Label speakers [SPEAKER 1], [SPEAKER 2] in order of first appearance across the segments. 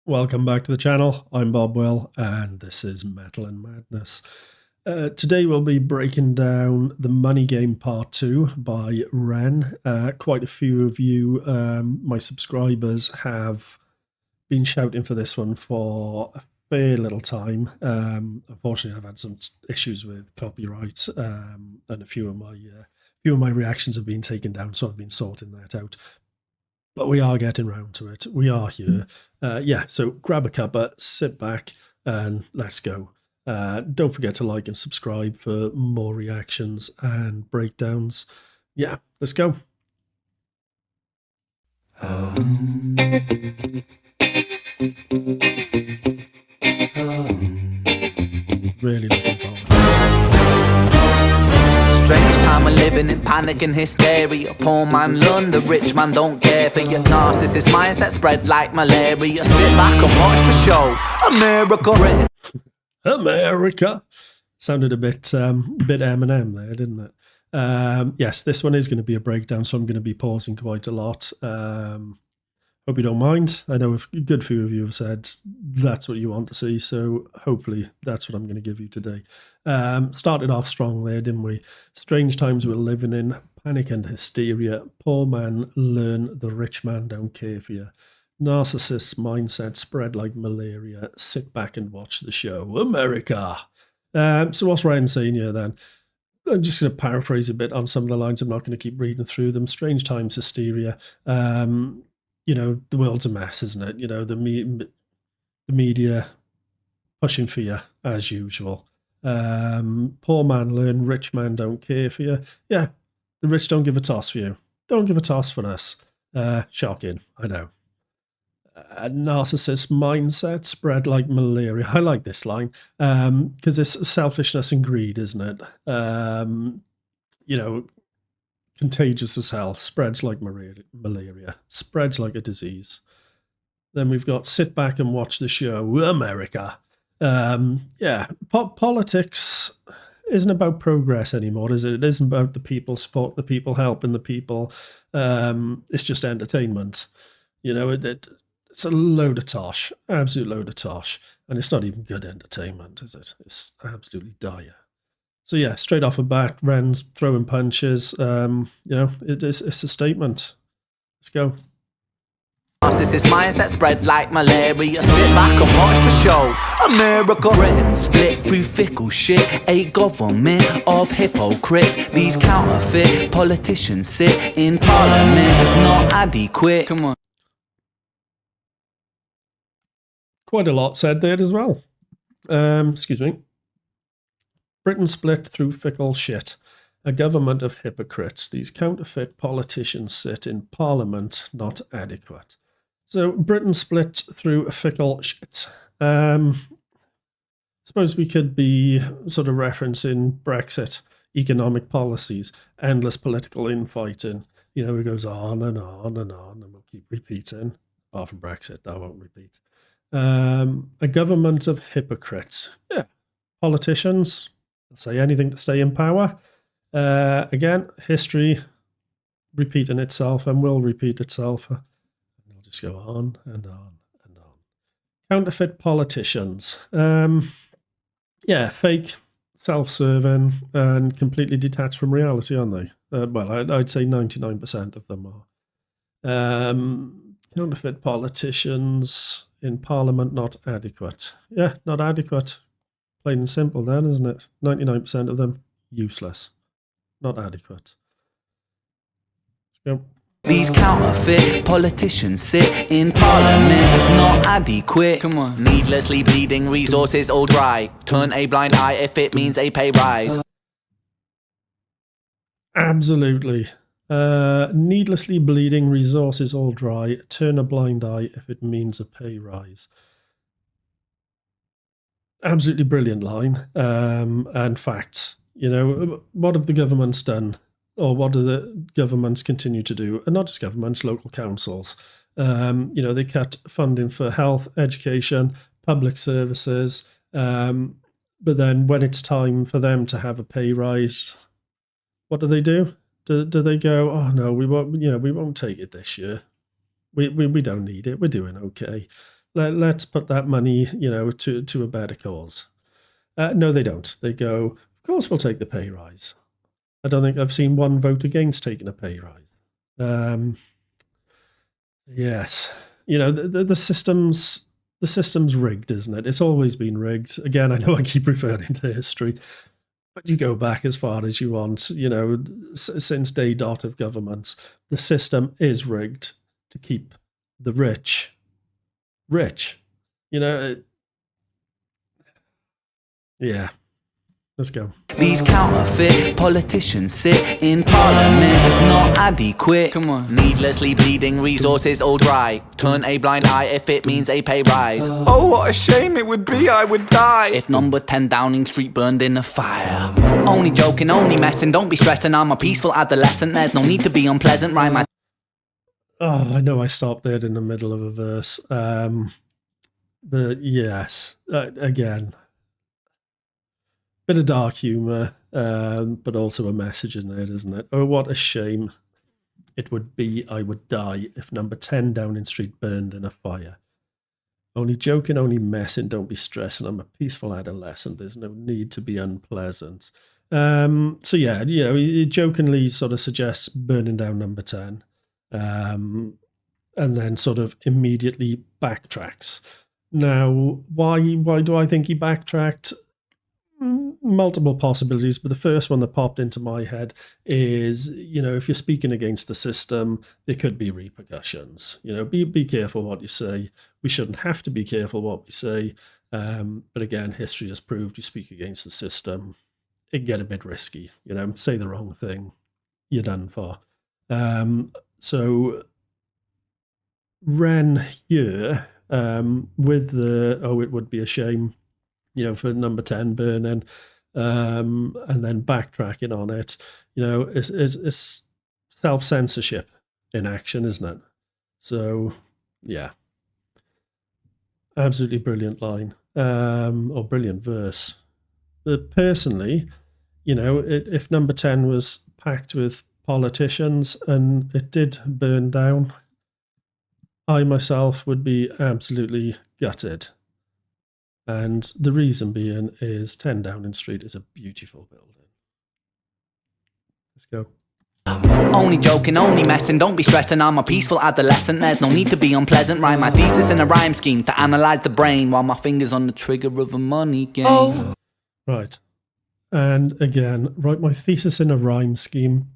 [SPEAKER 1] Welcome back to the channel. I'm Bob Will, and this is Metal and Madness. Today we'll be breaking down The Money Game Part 2 by Ren. Quite a few of you, my subscribers, have been shouting for this one for a fair little time. Unfortunately, I've had some issues with copyright, and a few of my reactions have been taken down, so I've been sorting that out. But we are getting round to it. We are here. So grab a cuppa, sit back, and let's go. Don't forget to like and subscribe for more reactions and breakdowns. Yeah, let's go. Really looking forward to this.
[SPEAKER 2] Strange time we're living in, panic and hysteria. Poor man learn, the rich man don't care for your narcissist mindset spread like malaria. Sit back and watch the show. America.
[SPEAKER 1] America. Sounded a bit Eminem there, didn't it? Yes, this one is going to be a breakdown, so I'm going to be pausing quite a lot. Hope you don't mind. I know a good few of you have said that's what you want to see, so hopefully that's what I'm going to give you today. Started off strong there, didn't we? Strange times we're living in, panic and hysteria. Poor man learn, the rich man don't care for you. Narcissist mindset spread like malaria. Sit back and watch the show. America. So what's Ryan saying here then? I'm just going to paraphrase a bit on some of the lines. I'm not going to keep reading through them. Strange times, hysteria. The world's a mess, isn't it? The media pushing for you as usual. Poor man learn, rich man don't care for you. Yeah, the rich don't give a toss for you. Don't give a toss for us. Shocking, I know. Narcissist mindset spread like malaria. I like this line because it's selfishness and greed, isn't it? Contagious as hell, spreads like malaria, spreads like a disease. Then we've got sit back and watch the show, America. Politics isn't about progress anymore, is it? It isn't about the people, support the people, helping the people. It's just entertainment. It's a load of tosh, absolute load of tosh. And it's not even good entertainment, is it? It's absolutely dire. So yeah, straight off the bat, Ren's throwing punches. It's a statement. Let's go.
[SPEAKER 2] Narcissist mindset spread like malaria. Sit back and watch the show. America. Britain split through fickle shit. A government of hypocrites. These counterfeit politicians sit in parliament, not adequate. Come on.
[SPEAKER 1] Quite a lot said there as well. Excuse me. Britain split through fickle shit. A government of hypocrites. These counterfeit politicians sit in parliament, not adequate. So Britain split through fickle shit. Suppose we could be sort of referencing Brexit, economic policies, endless political infighting. It goes on and on and on, and we'll keep repeating. Apart from Brexit, that won't repeat. A government of hypocrites. Yeah, politicians say anything to stay in power. Again, history repeating itself and will repeat itself. It'll just go on and on and on. Counterfeit politicians. Fake, self-serving, and completely detached from reality, aren't they? I'd say 99% of them are. Counterfeit politicians in parliament, not adequate. Yeah, not adequate. Plain and simple then, isn't it? 99% of them, useless. Not adequate. Let's go.
[SPEAKER 2] These counterfeit politicians sit in parliament, not adequate. Come on. Needlessly bleeding resources all dry. Turn a blind eye if it means a pay rise.
[SPEAKER 1] Absolutely. Needlessly bleeding resources all dry. Turn a blind eye if it means a pay rise. Absolutely brilliant line and facts. What have the governments done, or what do the governments continue to do? And not just governments, local councils. They cut funding for health, education, public services. But then when it's time for them to have a pay rise, what do? Do they go, oh no, we won't take it this year. We don't need it. We're doing okay. let's put that money, to a better cause. No, they don't. They go, of course we'll take the pay rise. I don't think I've seen one vote against taking a pay rise. Yes, the system's rigged, isn't it? It's always been rigged. Again, I know I keep referring to history, but you go back as far as you want. Since day dot of governments, the system is rigged to keep the rich rich. Yeah. Let's go.
[SPEAKER 2] These counterfeit politicians sit in parliament, not adequate. Come on. Needlessly bleeding resources all dry. Turn a blind eye if it means a pay rise. Oh, what a shame it would be, I would die if number 10 Downing Street burned in a fire. Only joking, only messing, don't be stressing. I'm a peaceful adolescent, there's no need to be unpleasant. Right, my...
[SPEAKER 1] Oh, I know I stopped there in the middle of a verse. But yes, again, bit of dark humour, but also a message in there, isn't it? Oh, what a shame it would be, I would die if number 10 Downing Street burned in a fire. Only joking, only messing, don't be stressing. I'm a peaceful adolescent. There's no need to be unpleasant. So yeah, he jokingly sort of suggests burning down number 10, and then sort of immediately backtracks. Now, why do I think he backtracked? Multiple possibilities, but the first one that popped into my head is, if you're speaking against the system, there could be repercussions. Be careful what you say. We shouldn't have to be careful what we say. But again, history has proved you speak against the system, it can get a bit risky. Say the wrong thing, you're done for. So Ren here, with the, it would be a shame, for number 10 burning, and then backtracking on it, it's self-censorship in action, isn't it? So, yeah. Absolutely brilliant line, or brilliant verse. But personally, if number 10 was packed with politicians and it did burn down, I myself would be absolutely gutted. And the reason being is 10 Downing Street is a beautiful building. Let's go.
[SPEAKER 2] Only joking, only messing, don't be stressing. I'm a peaceful adolescent, there's no need to be unpleasant. Write my thesis in a rhyme scheme to analyse the brain while my finger's on the trigger of a money game. Oh.
[SPEAKER 1] Right. And again, write my thesis in a rhyme scheme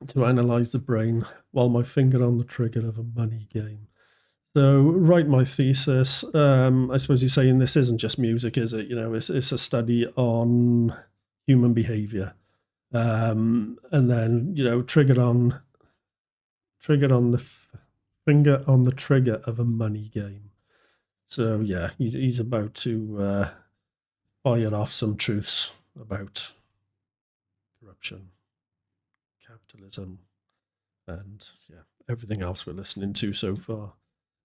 [SPEAKER 1] to analyse the brain while my finger on the trigger of a money game. So, write my thesis. I suppose you're saying this isn't just music, is it? It's a study on human behaviour, and then triggered on the finger on the trigger of a money game. So yeah, he's about to fire off some truths about corruption, capitalism, and everything else we're listening to so far.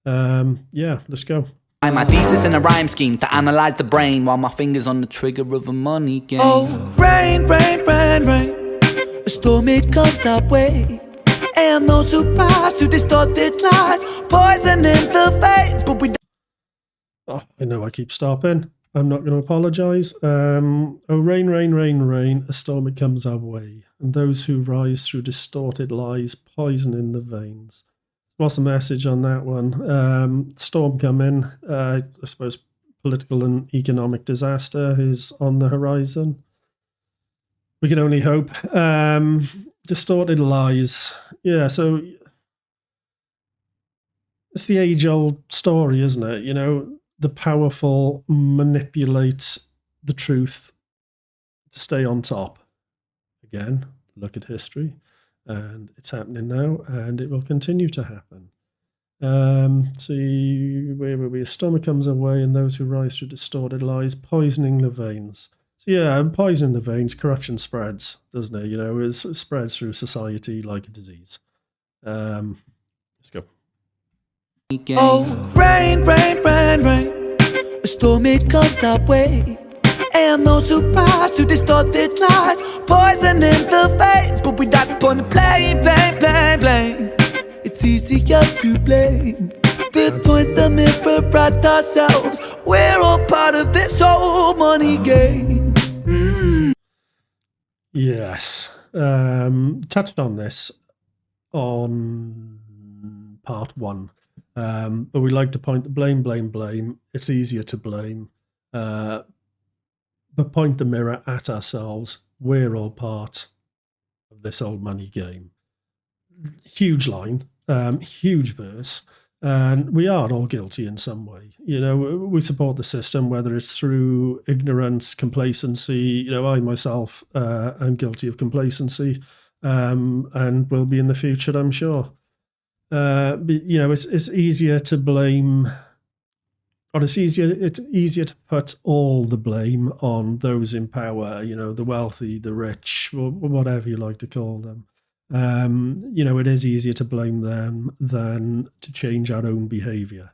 [SPEAKER 1] Let's go.
[SPEAKER 2] Write my thesis in a rhyme scheme to analyse the brain while my finger's on the trigger of a money game. Oh, rain, rain, rain, rain, a storm it comes our way, and no surprise to distorted lies, poison in the veins, but we don't.
[SPEAKER 1] Oh, I know I keep stopping. I'm not going to apologise. Oh, rain, rain, rain, rain, a storm it comes our way, and those who rise through distorted lies, poison in the veins. What's the message on that one? Storm coming. I suppose political and economic disaster is on the horizon. We can only hope. Distorted lies. Yeah, so it's the age-old story, isn't it? The powerful manipulate the truth to stay on top. Again, look at history. And it's happening now, and it will continue to happen. See, where will be? A stomach comes away, and those who rise through distorted lies, poisoning the veins. So yeah, poisoning the veins, corruption spreads, doesn't it? It spreads through society like a disease. Let's go.
[SPEAKER 2] Oh, rain, rain, rain, rain, a storm it comes our way, and no surprise to distorted lies, poison in the veins, but we die upon the blame, blame, blame, blame. It's easier to blame We point the mirror at ourselves. We're all part of this whole money game.
[SPEAKER 1] Yes. Touched on this on part 1. But we like to point the blame. It's easier to blame. But point the mirror at ourselves. We're all part of this old money game. Huge line, huge verse. And we are all guilty in some way. We support the system, whether it's through ignorance, complacency. I myself am guilty of complacency, and will be in the future, I'm sure. But, it's easier to blame, or it's easier to put all the blame on those in power, the wealthy, the rich, whatever you like to call them. It is easier to blame them than to change our own behavior.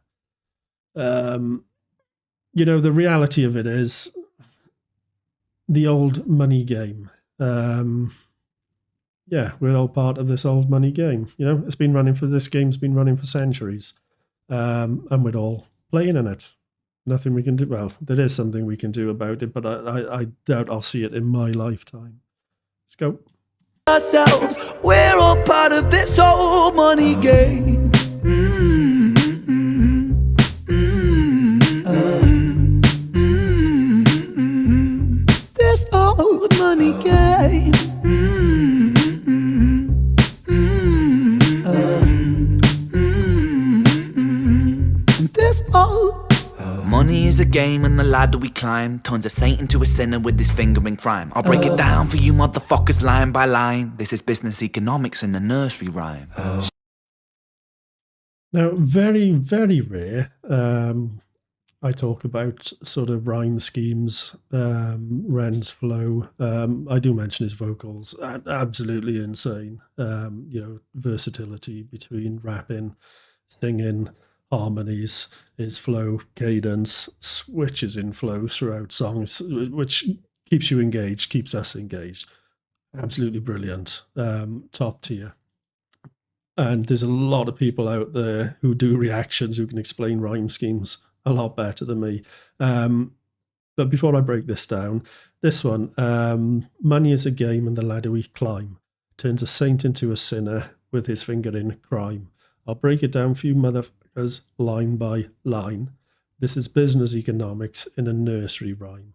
[SPEAKER 1] The reality of it is the old money game. We're all part of this old money game. This game's been running for centuries. And we're all playing in it. Nothing we can do. Well, there is something we can do about it, but I doubt I'll see it in my lifetime. Let's go.
[SPEAKER 2] Ourselves, we're all part of this whole money game. This old money game. This old money is a game and the ladder we climb turns a saint into a sinner with his finger in crime. I'll break it down for you motherfuckers line by line. This is business economics in a nursery rhyme.
[SPEAKER 1] Now, very, very rare, I talk about sort of rhyme schemes, Ren's flow. I do mention his vocals, absolutely insane. Versatility between rapping, singing, harmonies, his flow, cadence, switches in flow throughout songs, which keeps you engaged, keeps us engaged. Absolutely brilliant, top tier. And there's a lot of people out there who do reactions who can explain rhyme schemes a lot better than me. But before I break this down, this one, money is a game and the ladder we climb turns a saint into a sinner with his finger in crime. I'll break it down for you motherfuckers line by line. This is business economics in a nursery rhyme.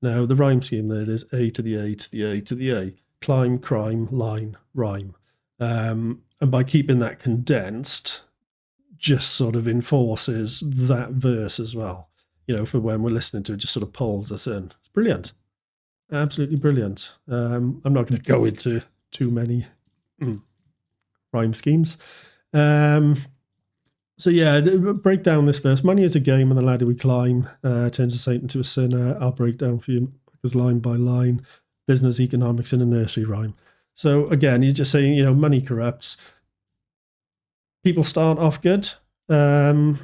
[SPEAKER 1] Now, the rhyme scheme there is A to the A to the A to the A. Climb, crime, line, rhyme. And by keeping that condensed, just sort of enforces that verse as well. For when we're listening to it, just sort of pulls us in. It's brilliant. Absolutely brilliant. I'm not going to go into too many rhyme schemes. Break down this verse. Money is a game and the ladder we climb turns a saint into a sinner. I'll break down for you because line by line. Business economics in a nursery rhyme. So again, he's just saying, money corrupts. People start off good. I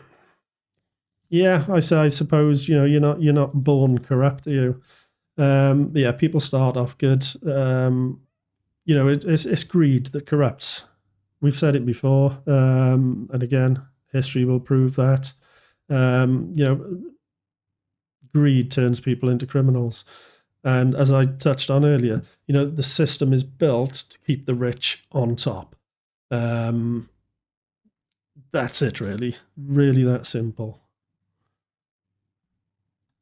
[SPEAKER 1] suppose, you're not born corrupt, are you? People start off good. It's greed that corrupts. We've said it before, and again, history will prove that. Greed turns people into criminals. And as I touched on earlier, the system is built to keep the rich on top. That's it, really. Really that simple.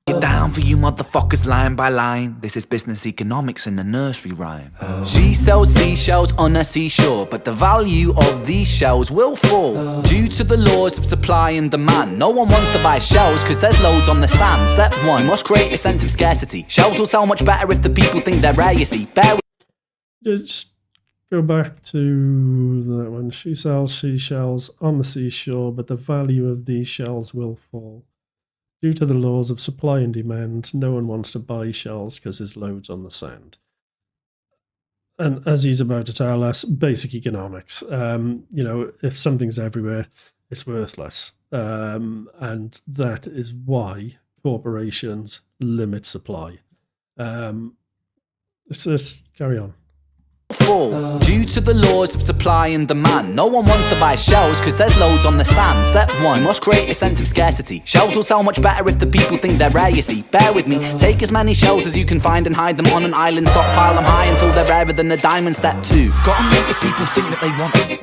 [SPEAKER 2] Get down for you motherfuckers line by line. This is business economics in a nursery rhyme. She sells seashells on a seashore, but the value of these shells will fall due to the laws of supply and demand. No one wants to buy shells because there's loads on the sand. Step 1, you must create a sense of scarcity. Shells will sell much better if the people think they're rare, you see.
[SPEAKER 1] Just go back to that one. She sells seashells on the seashore, but the value of these shells will fall. Due to the laws of supply and demand, no one wants to buy shells because there's loads on the sand. And as he's about to tell us, basic economics. If something's everywhere, it's worthless. And that is why corporations limit supply. Let's just carry on.
[SPEAKER 2] fall due to the laws of supply and demand. No one wants to buy shells because there's loads on the sand. Step 1, must create a sense of scarcity. Shells will sell much better if the people think they're rare, you see. Bear with me, take as many shells as you can find and hide them on an island. Stockpile them high until they're rarer than a diamond. Step 2, gotta make the people think that they want them,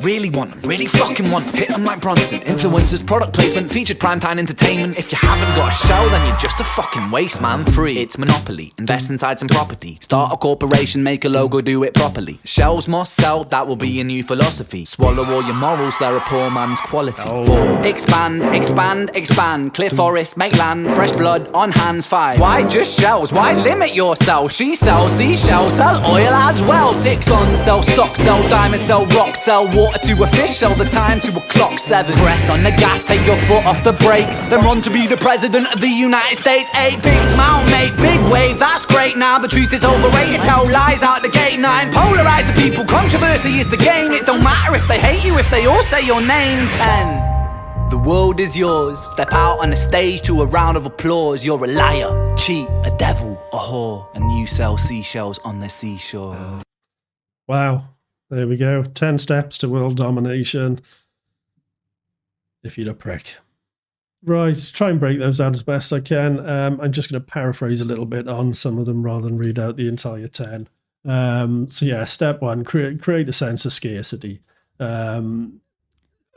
[SPEAKER 2] really fucking want them. Hit them like Bronson. Influencers, product placement, featured primetime entertainment. If you haven't got a shell, then you're just a fucking waste, man. 3, it's monopoly. Invest inside some property. Start a corporation, make a logo, do it properly. Shells must sell, that will be a new philosophy. Swallow all your morals, they're a poor man's quality. 4, expand. Clear forest, make land, fresh blood on hands. 5, why just shells? Why limit yourself? She sells seashells, sell oil as well. 6, guns, sell stock, sell diamonds, sell rock, sell water to a fish, sell the time to a clock. 7, press on the gas, take your foot off the brakes, then run to be the president of the United States. 8, big smile, make big wave, that's great. Now the truth is overrated, tell lies out the gate. 9, polarize the people, controversy is the game. It don't matter if they hate you, if they all say your name. 10, the world is yours. Step out on the stage to a round of applause. You're a liar, cheat, a devil, a whore, and you sell seashells on the seashore.
[SPEAKER 1] Wow. There we go. 10 steps to world domination. If you're a prick. Right, try and break those down as best I can. I'm just going to paraphrase a little bit on some of them rather than read out the entire 10. So yeah, step 1, create a sense of scarcity. Again,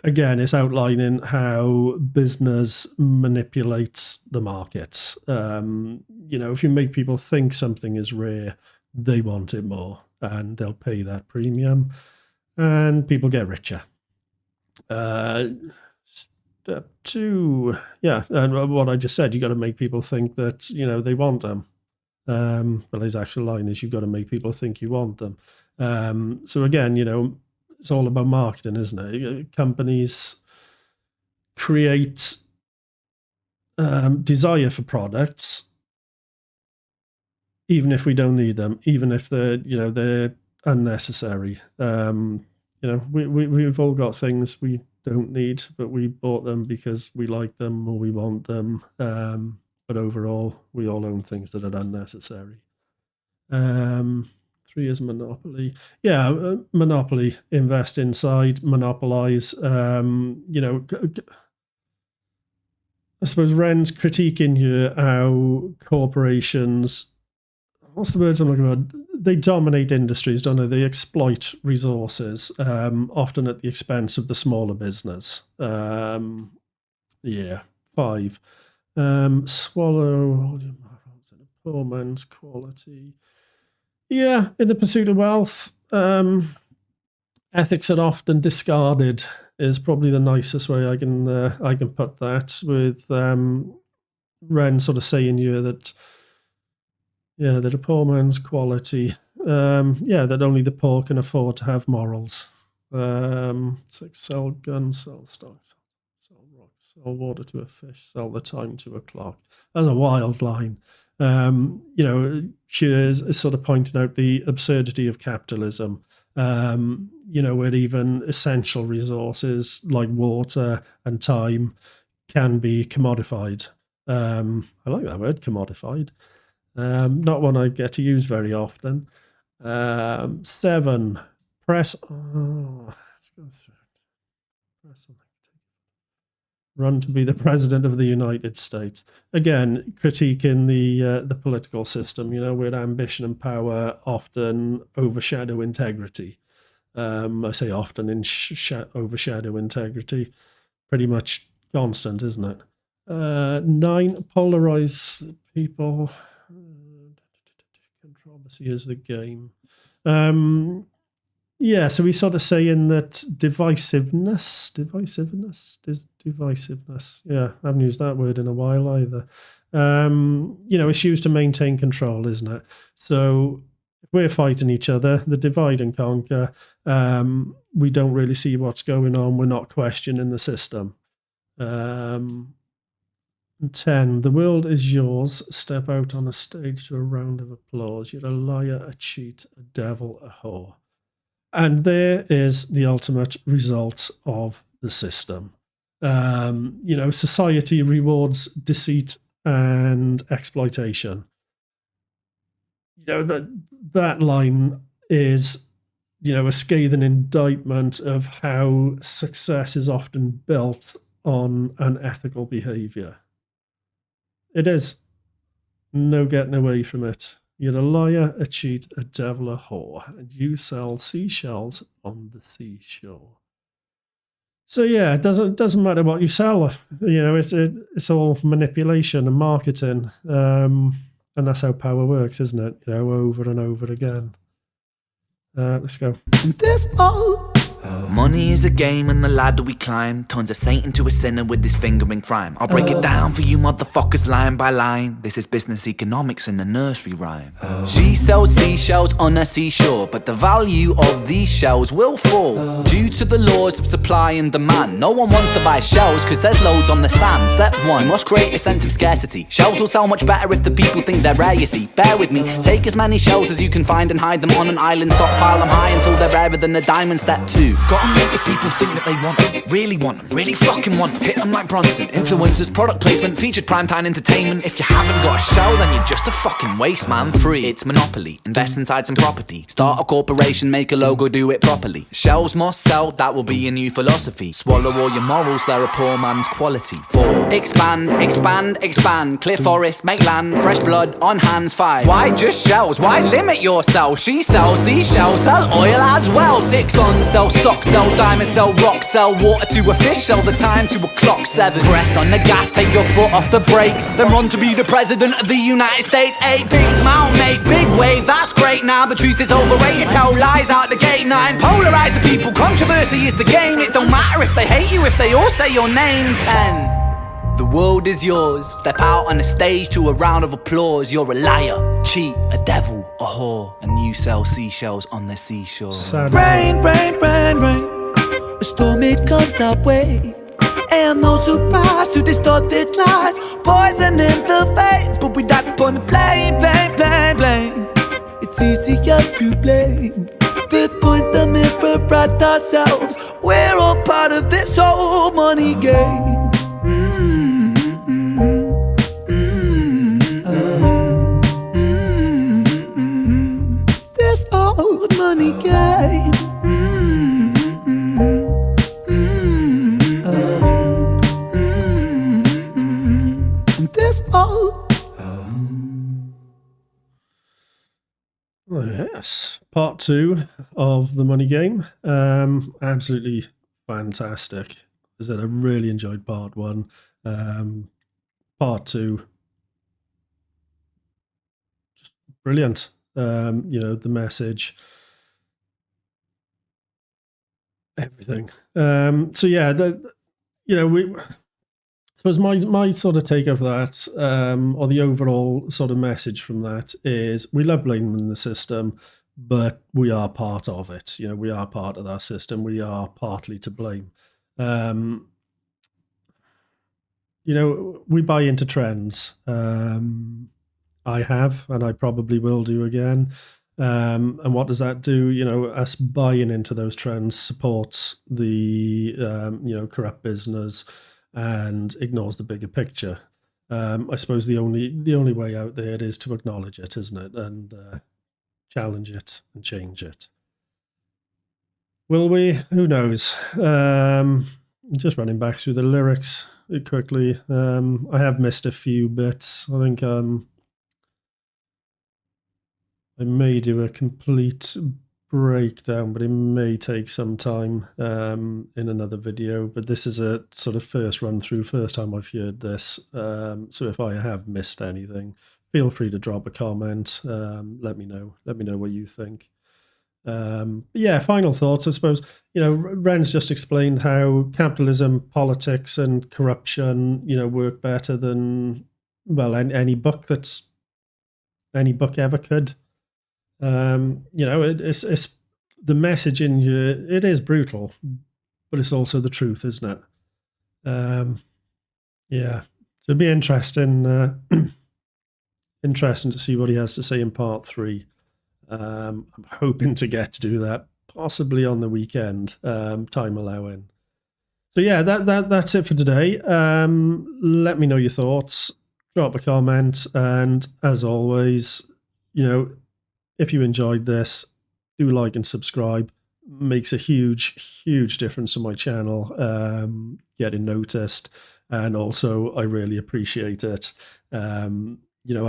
[SPEAKER 1] it's outlining how business manipulates the market. If you make people think something is rare, they want it more and they'll pay that premium and people get richer. Step 2, and what I just said, you got to make people think that, they want them. But his actual line is you've got to make people think you want them. So again, it's all about marketing, isn't it? Companies create desire for products, even if we don't need them, even if they're unnecessary. We've all got things we don't need, but we bought them because we like them or we want them. But overall, we all own things that are unnecessary. 3 is monopoly. Yeah, monopoly. Invest inside, monopolize. I suppose Ren's critiquing here how corporations, what's the words I'm looking for? They dominate industries, don't they? They exploit resources, often at the expense of the smaller business. 5. Swallow all your morals and a poor man's quality. Yeah, in the pursuit of wealth, ethics are often discarded is probably the nicest way I can put that, with Ren sort of saying here that that a poor man's quality, that only the poor can afford to have morals. It's like sell guns, sell stocks, sell rocks, sell water to a fish, sell the time to a clock. That's a wild line. She is sort of pointing out the absurdity of capitalism, where even essential resources like water and time can be commodified. I like that word, commodified. Not one I get to use very often. 7, press. Let's go through it. Press on. Run to be the president of the United States. Again, critiquing the political system, where ambition and power often overshadow integrity. I say often, overshadow integrity. Pretty much constant, isn't it? 9, polarize people. Controversy is the game. So we sort of saying that divisiveness. Yeah, I haven't used that word in a while either. It's used to maintain control, isn't it? So if we're fighting each other, the divide and conquer, we don't really see what's going on. We're not questioning the system. 10, the world is yours. Step out on a stage to a round of applause. You're a liar, a cheat, a devil, a whore. And there is the ultimate result of the system. Society rewards deceit and exploitation. That line is a scathing indictment of how success is often built on unethical behavior. It is. No getting away from it. You're a liar, a cheat, a devil, a whore, and you sell seashells on the seashore. So yeah, it doesn't matter what you sell. It's all manipulation and marketing, and that's how power works, isn't it? Over and over again. Let's go.
[SPEAKER 2] This all money is a game and the ladder we climb turns a saint into a sinner with his finger in crime. I'll break it down for you motherfuckers line by line. This is business economics in a nursery rhyme. She sells seashells on a seashore, but the value of these shells will fall due to the laws of supply and demand. No one wants to buy shells cause there's loads on the sand. Step 1, you must create a sense of scarcity. Shells will sell much better if the people think they're rare, you see. Bear with me, take as many shells as you can find and hide them on an island. Stockpile them high until they're rarer than a diamond. Step 2, gotta make the people think that they want them, really fucking want them. Hit them like Bronson. Influencers, product placement, featured primetime entertainment. If you haven't got a shell, then you're just a fucking waste man. 3, it's monopoly. Invest inside some property. Start a corporation, make a logo, do it properly. Shells must sell, that will be a new philosophy. Swallow all your morals, they're a poor man's quality. 4, expand, expand, expand. Clear forest, make land, fresh blood on hands. 5, why just shells? Why limit yourself? She sells seashells, sell oil as well. 6, guns, sell stock, sell diamonds, sell rock, sell water to a fish, sell the time to a clock. 7, press on the gas, take your foot off the brakes, then run to be the president of the United States. 8, big smile, make big wave, that's great. Now the truth is overrated, tell lies out the gate. 9, polarize the people, controversy is the game. It don't matter if they hate you, if they all say your name. 10, the world is yours. Step out on the stage to a round of applause. You're a liar, cheat, a devil, a whore, and you sell seashells on the seashore. Rain, rain, rain, rain. A storm, it comes our way, and no surprise to distorted lies. Poison in the veins, but we died upon the blame, blame, blame, blame. It's easier to blame, but point the mirror at ourselves. We're all part of this whole money game. This old money game.
[SPEAKER 1] Yes, part 2 of the money game. Absolutely fantastic. As I said, I really enjoyed part 1. Part 2, just brilliant. The message, everything. So yeah, I suppose my sort of take of that, or the overall sort of message from that is, we love blaming the system, but we are part of it. We are part of that system. We are partly to blame. We buy into trends. I have, and I probably will do again. And what does that do? Us buying into those trends supports the, corrupt business and ignores the bigger picture. I suppose the only way out there is to acknowledge it, isn't it? And challenge it and change it. Will we? Who knows? Just running back through the lyrics quickly. I have missed a few bits. I think I may do a complete breakdown, but it may take some time in another video. But this is a sort of first run through, first time I've heard this. So if I have missed anything, feel free to drop a comment. Let me know. Let me know what you think. Yeah, final thoughts, I suppose. Ren's just explained how capitalism, politics, and corruption, work better than, well, any book ever could. It's the message in here. It is brutal, but it's also the truth, isn't it? Yeah, so it'd be interesting. Interesting to see what he has to say in part 3. I'm hoping to get to do that possibly on the weekend, time allowing. So yeah, that's it for today. Let me know your thoughts. Drop a comment, and as always, if you enjoyed this, do like and subscribe. Makes a huge difference to my channel, getting noticed, and also I really appreciate it. I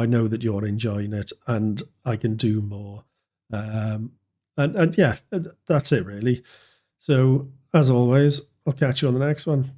[SPEAKER 1] know that you're enjoying it, and I can do more. And yeah, that's it really. So as always, I'll catch you on the next one.